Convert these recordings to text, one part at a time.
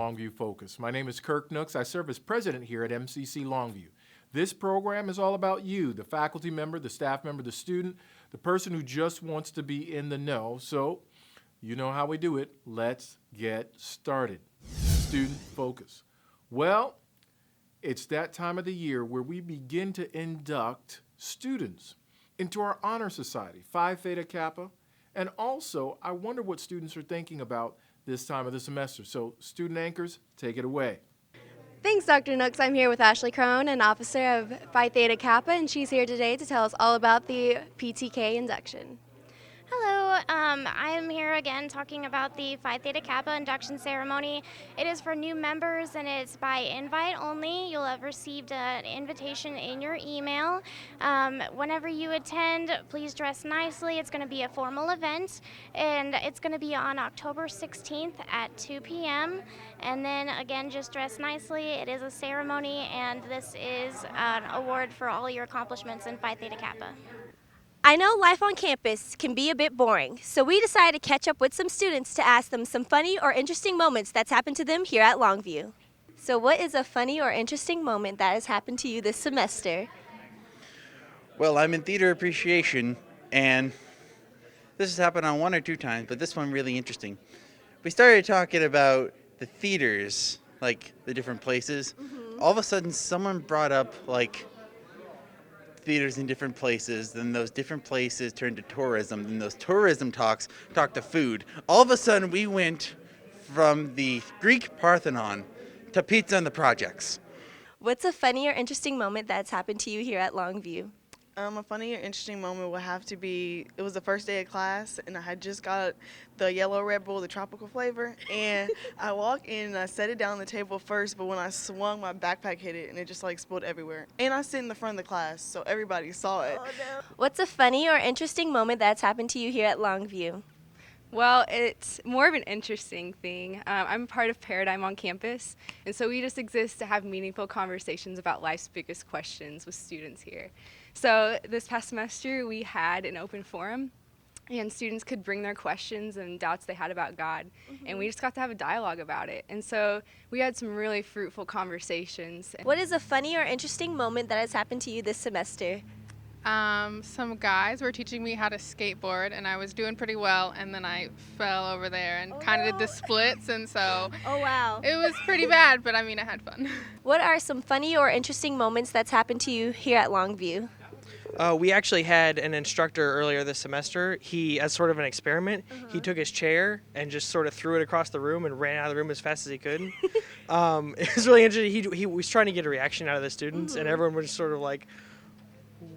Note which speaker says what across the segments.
Speaker 1: LongViewFocus. My name is Kirk Nooks. I serve as president here at MCC Longview. This program is all about you, the faculty member, the staff member, the student, the person who just wants to be in the know. So, you know how we do it. Let's get started. Student focus. Well, it's that time of the year where we begin to induct students into our honor society, Phi Theta Kappa. And also, I wonder what students are thinking about this time of the semester. So, student anchors, take it away.
Speaker 2: Thanks, Dr. Nooks. I'm here with Ashley Crone, an officer of Phi Theta Kappa, and she's here today to tell us all about the PTK induction.
Speaker 3: Hello, I am here again talking about the Phi Theta Kappa induction ceremony. It is for new members and it's by invite only. You'll have received an invitation in your email. Whenever you attend, please dress nicely. It's going to be a formal event and it's going to be on October 16th at 2 p.m. And then again, just dress nicely. It is a ceremony and this is an award for all your accomplishments in Phi Theta Kappa.
Speaker 4: I know life on campus can be a bit boring, so we decided to catch up with some students to ask them some funny or interesting moments that's happened to them here at Longview. So what is a funny or interesting moment that has happened to you this semester?
Speaker 5: Well, I'm in theater appreciation, and this has happened on one or two times, but this one really interesting. We started talking about the theaters, like the different places. All of a sudden, someone brought up, like, theaters in different places, then those different places turned to tourism, then those tourism talked to food. All of a sudden we went from the Greek Parthenon to pizza and the projects.
Speaker 4: What's a funny or interesting moment that's happened to you here at Longview?
Speaker 6: A funny or interesting moment would have to be, it was the first day of class and I had just got the yellow Red Bull, the tropical flavor, and I walked in and I set it down on the table first, but when I swung, my backpack hit it and it just like spilled everywhere. And I sit in the front of the class, so everybody saw it.
Speaker 4: Oh, no. What's a funny or interesting moment that's happened to you here at Longview?
Speaker 7: Well, it's more of an interesting thing. I'm a part of Paradigm on campus, and so we just exist to have meaningful conversations about life's biggest questions with students here. So this past semester, we had an open forum, and students could bring their questions and doubts they had about God, and we just got to have a dialogue about it. And so we had some really fruitful conversations.
Speaker 4: What is a funny or interesting moment that has happened to you this semester?
Speaker 8: Some guys were teaching me how to skateboard and I was doing pretty well and then I fell over there and kind of did the splits and so
Speaker 4: Oh, wow.
Speaker 8: it was pretty bad, but I mean I had fun.
Speaker 4: What are some funny or interesting moments that's happened to you here at Longview?
Speaker 9: We actually had an instructor earlier this semester. He, as sort of an experiment, he took his chair and just sort of threw it across the room and ran out of the room as fast as he could. It was really interesting. He was trying to get a reaction out of the students, and everyone was just sort of like,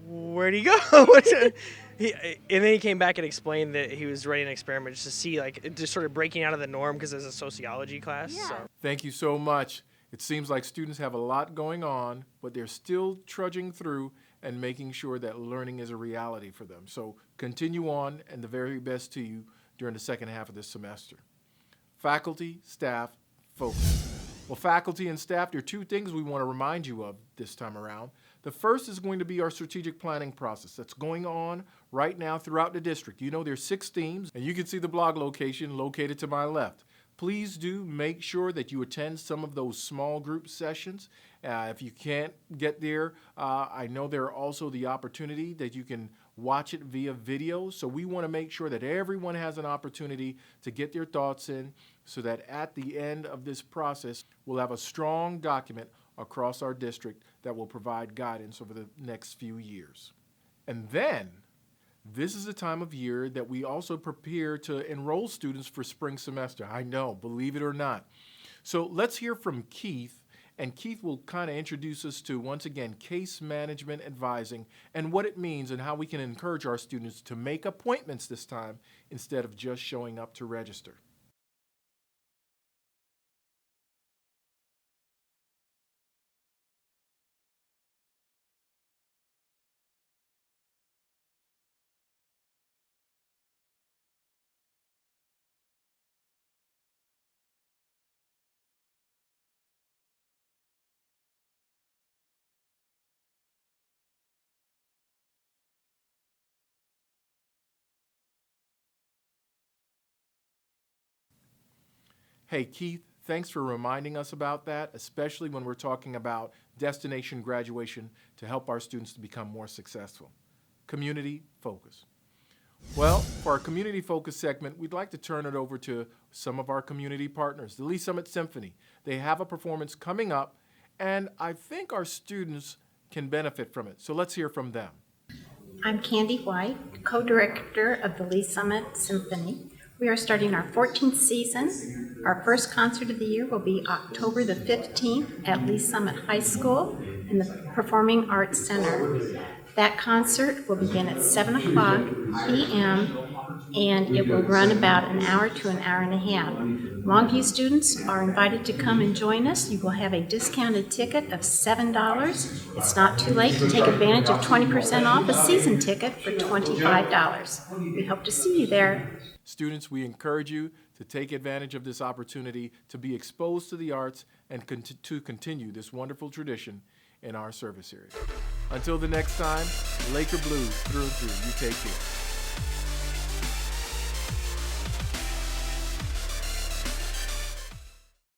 Speaker 9: where'd he go? And then he came back and explained that he was running an experiment just to see, like, just sort of breaking out of the norm because it's a sociology class.
Speaker 4: Yeah.
Speaker 9: So.
Speaker 1: Thank you so much. It seems like students have a lot going on, but they're still trudging through and making sure that learning is a reality for them. So continue on, and the very best to you during the second half of this semester. Faculty, staff, focus. Well, faculty and staff, there are two things we want to remind you of this time around. The first is going to be our strategic planning process that's going on right now throughout the district. You know, there's 6 themes, and you can see the blog location located to my left. Please do make sure that you attend some of those small group sessions. If you can't get there, I know there are also the opportunity that you can watch it via video. So we want to make sure that everyone has an opportunity to get their thoughts in so that at the end of this process, we'll have a strong document across our district that will provide guidance over the next few years. And then, this is the time of year that we also prepare to enroll students for spring semester. I know, believe it or not. So let's hear from Keith, and Keith will kind of introduce us to, once again, case management advising and what it means and how we can encourage our students to make appointments this time instead of just showing up to register. Hey, Keith, thanks for reminding us about that, especially when we're talking about destination graduation to help our students to become more successful. Community focus. Well, for our community focus segment, we'd like to turn it over to some of our community partners, the Lee Summit Symphony. They have a performance coming up, and I think our students can benefit from it. So let's hear from them.
Speaker 10: I'm Candy White, co-director of the Lee Summit Symphony. We are starting our 14th season. Our first concert of the year will be October the 15th at Lee Summit High School in the Performing Arts Center. That concert will begin at 7 o'clock p.m. and it will run about an hour to an hour and a half. Longview students are invited to come and join us. You will have a discounted ticket of $7. It's not too late to take advantage of 20% off a season ticket for $25. We hope to see you there.
Speaker 1: Students, we encourage you to take advantage of this opportunity to be exposed to the arts and to continue this wonderful tradition in our service area. Until the next time, Laker Blues through and through. You take care.